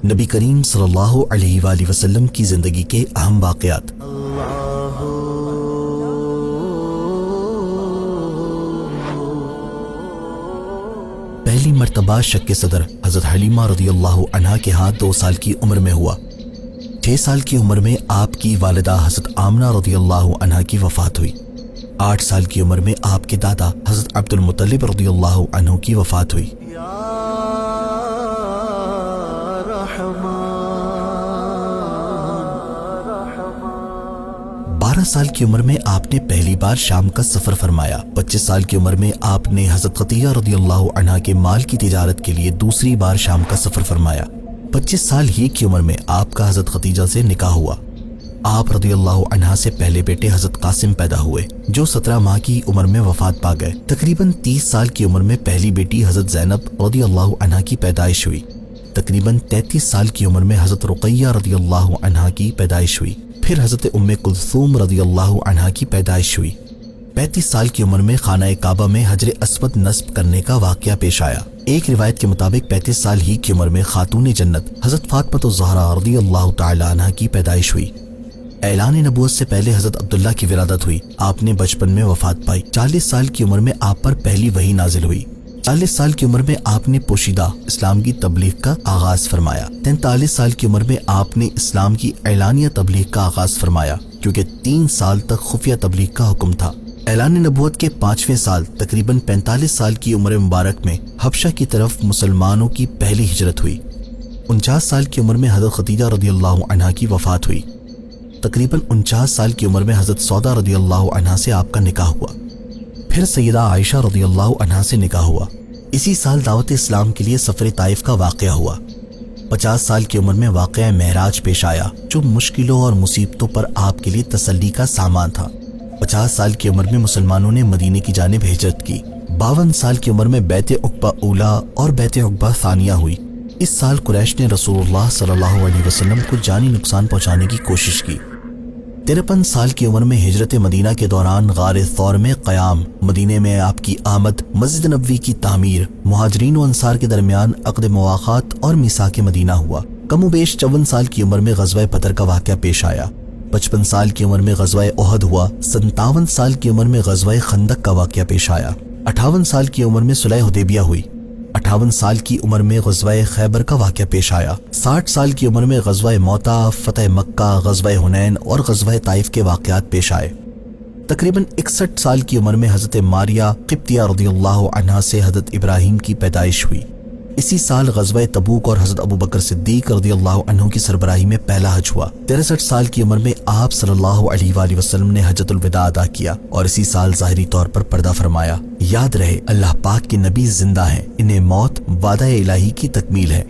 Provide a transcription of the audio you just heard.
نبی کریم صلی اللہ علیہ وآلہ وسلم کی زندگی کے اہم واقعات۔ پہلی مرتبہ شق صدر حضرت حلیمہ رضی اللہ عنہا کے ہاں 2 سال کی عمر میں ہوا۔ 6 سال کی عمر میں آپ کی والدہ حضرت آمنہ رضی اللہ عنہا کی وفات ہوئی۔ 8 سال کی عمر میں آپ کے دادا حضرت عبد المطلب رضی اللہ عنہ کی وفات ہوئی۔ 12 سال کی عمر میں آپ نے پہلی بار شام کا سفر فرمایا۔ 25 سال کی عمر میں آپ نے حضرت خدیجہ رضی اللہ عنہا کے مال کی تجارت کے لیے دوسری بار شام کا سفر فرمایا۔ 25 سال ہی کی عمر میں آپ کا حضرت خدیجہ سے نکاح ہوا۔ آپ رضی اللہ عنہا سے پہلے بیٹے حضرت قاسم پیدا ہوئے جو 17 ماہ کی عمر میں وفات پا گئے۔ تقریباً 30 سال کی عمر میں پہلی بیٹی حضرت زینب رضی اللہ عنہا کی پیدائش ہوئی۔ تقریباً 33 سال کی عمر میں حضرت رقیہ رضی اللہ عنہا کی پیدائش ہوئی۔ پھر حضرت ام کلثوم رضی اللہ عنہا کی پیدائش ہوئی۔ 35 سال کی عمر میں خانہ کعبہ میں حجر اسود نصب کرنے کا واقعہ پیش آیا۔ ایک روایت کے مطابق 35 سال ہی کی عمر میں خاتون جنت حضرت فاطمہ الزہرا رضی اللہ تعالی عنہا کی پیدائش ہوئی۔ اعلان نبوت سے پہلے حضرت عبداللہ کی ولادت ہوئی۔ آپ نے بچپن میں وفات پائی۔ 40 سال کی عمر میں آپ پر پہلی وحی نازل ہوئی۔ 40 سال کی عمر میں آپ نے پوشیدہ اسلام کی تبلیغ کا آغاز فرمایا۔ 43 سال کی عمر میں آپ نے اسلام کی اعلانیہ تبلیغ کا آغاز فرمایا کیونکہ 3 سال تک خفیہ تبلیغ کا حکم تھا۔ اعلان نبوت کے 5ویں سال تقریباً 45 سال کی عمر مبارک میں حبشہ کی طرف مسلمانوں کی پہلی ہجرت ہوئی۔ 49 سال کی عمر میں حضرت خدیجہ رضی اللہ عنہا کی وفات ہوئی۔ تقریباً 49 سال کی عمر میں حضرت سودا رضی اللہ عنہا سے آپ کا نکاح ہوا۔ پھر سیدہ عائشہ رضی اللہ عنہا سے نکاح ہوا۔ اسی سال دعوت اسلام کے لیے سفر طائف کا واقعہ ہوا۔ 50 سال کی عمر میں واقعہ معراج پیش آیا جو مشکلوں اور مصیبتوں پر آپ کے لیے تسلی کا سامان تھا۔ 50 سال کی عمر میں مسلمانوں نے مدینے کی جانب ہجرت کی۔ 52 سال کی عمر میں بیعت عقبہ اولا اور بیعت عقبہ ثانیہ ہوئی۔ اس سال قریش نے رسول اللہ صلی اللہ علیہ وسلم کو جانی نقصان پہنچانے کی کوشش کی۔ 53 سال کی عمر میں ہجرت مدینہ کے دوران غار ثور میں قیام، مدینے میں آپ کی آمد، مسجد نبوی کی تعمیر، مہاجرین و انصار کے درمیان عقد مواخات اور میثاق مدینہ ہوا۔ کم و بیش 54 سال کی عمر میں غزوہ بدر کا واقعہ پیش آیا۔ 55 سال کی عمر میں غزوہ احد ہوا۔ 57 سال کی عمر میں غزوہ خندق کا واقعہ پیش آیا۔ 58 سال کی عمر میں صلح حدیبیہ ہوئی۔ 58 سال کی عمر میں غزوہ خیبر کا واقعہ پیش آیا۔ 60 سال کی عمر میں غزوہ موتا، فتح مکہ، غزوہ حنین اور غزوہ طائف کے واقعات پیش آئے۔ تقریباً 61 سال کی عمر میں حضرت ماریہ قبطیہ رضی اللہ عنہا سے حضرت ابراہیم کی پیدائش ہوئی۔ اسی سال غزوہ تبوک اور حضرت ابوبکر صدیق رضی اللہ عنہ کی سربراہی میں پہلا حج ہوا۔ 63 سال کی عمر میں آپ صلی اللہ علیہ وآلہ وسلم نے حجۃ الوداع ادا کیا اور اسی سال ظاہری طور پر پردہ فرمایا۔ یاد رہے اللہ پاک کے نبی زندہ ہیں، انہیں موت وعدہ الہی کی تکمیل ہے۔